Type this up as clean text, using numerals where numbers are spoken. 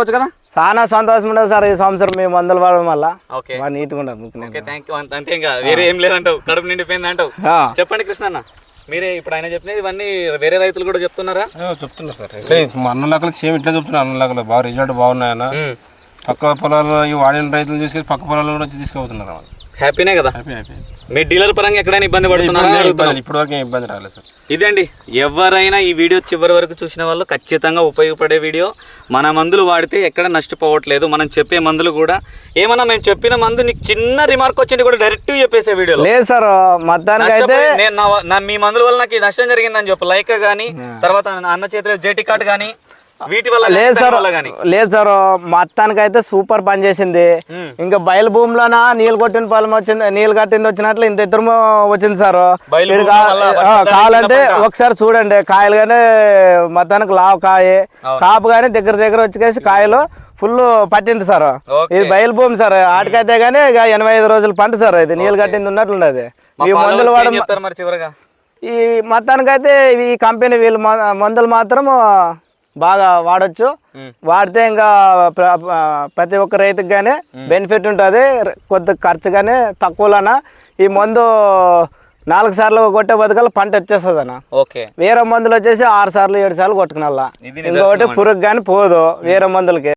చెప్పొచ్చు కదా. చాలా సంతోషం ఉండదు సార్ ఈ సంవత్సరం మీ మందులు వాడడం వల్ల. బాగా నీట్గా ఉండదు. Thank you. అంతే ఇంకా వేరే ఏం లేదంటావు, కడుపు నిండిపోయింది అంటావు. చెప్పండి కృష్ణ, మీరే ఇప్పుడు ఆయన చెప్పినది ఇవన్నీ వేరే రైతులు కూడా చెప్తున్నారా? చెప్తున్నారు సార్. అన్న లెక్కలు సేమ్ ఇట్లా చెప్తున్నారు. అన్న లెక్కలు బాగా రిజల్ట్ బాగున్నాయన్న. పక్క పొలాలు ఈ వాడిన రైతులు తీసుకెళ్ళి పక్క పొలాలు కూడా వచ్చి తీసుకుపోతున్నారు. హ్యాపీనే కదా. మీ డీలర్ పరంగా ఎక్కడైనా ఇబ్బంది పడుతున్నారా? ఇప్పటివరకు ఏం ఇబ్బంది రాలేదు సార్. ఇదండి, ఎవరైనా ఈ వీడియో చివరి వరకు చూసిన వాళ్ళు ఖచ్చితంగా ఉపయోగపడే వీడియో. మన మందులు వాడితే ఎక్కడ నష్టపోవట్లేదు. మనం చెప్పే మందులు కూడా ఏమన్నా మేము చెప్పిన మందు నీకు చిన్న రిమార్క్ వచ్చింది కూడా డైరెక్ట్ చెప్పేసే వీడియో లేదు సార్. మీ మందుల వల్ల నాకు నష్టం జరిగిందని చెప్పు, లైక్ కానీ తర్వాత అన్న చేతిలో జేటీ కార్డ్ కానీ వీటి వల్ల లేదు సార్. మొత్తానికి అయితే సూపర్ పని చేసింది. ఇంకా బయలు భూమిలోన నీళ్ళు కొట్టిన పొలం వచ్చింది, నీళ్ళు కట్టింది వచ్చినట్లు ఇంత ఇద్దరు వచ్చింది సార్. కావాలంటే ఒకసారి చూడండి, కాయలు కానీ మొత్తానికి లావు కాయ కాపు కానీ దగ్గర వచ్చేసి కాయలు ఫుల్ పట్టింది సార్. ఇది బయలు భూమి సార్. ఆటికైతే గానీ ఇక 85 రోజుల పంట సార్. ఇది నీళ్ళు కట్టింది ఉన్నట్లుండదు. ఈ మందులు వాడ ఈ మొత్తానికైతే ఈ కంపెనీ వీళ్ళు మందులు మాత్రం బాగా వాడచ్చు. వాడితే ఇంకా ప్రతి ఒక్క రైతుకి కానీ బెనిఫిట్ ఉంటుంది. కొద్ది ఖర్చు కానీ తక్కువలోన ఈ మందు 4 సార్లు కొట్టే బతుకలు పంట వచ్చేస్తుంది అన్న. వేరే మందులు వచ్చేసి 6 సార్లు 7 సార్లు కొట్టుకున్నా. ఇంకొకటి పురుగు కానీ పోదు వేరే మందులకి.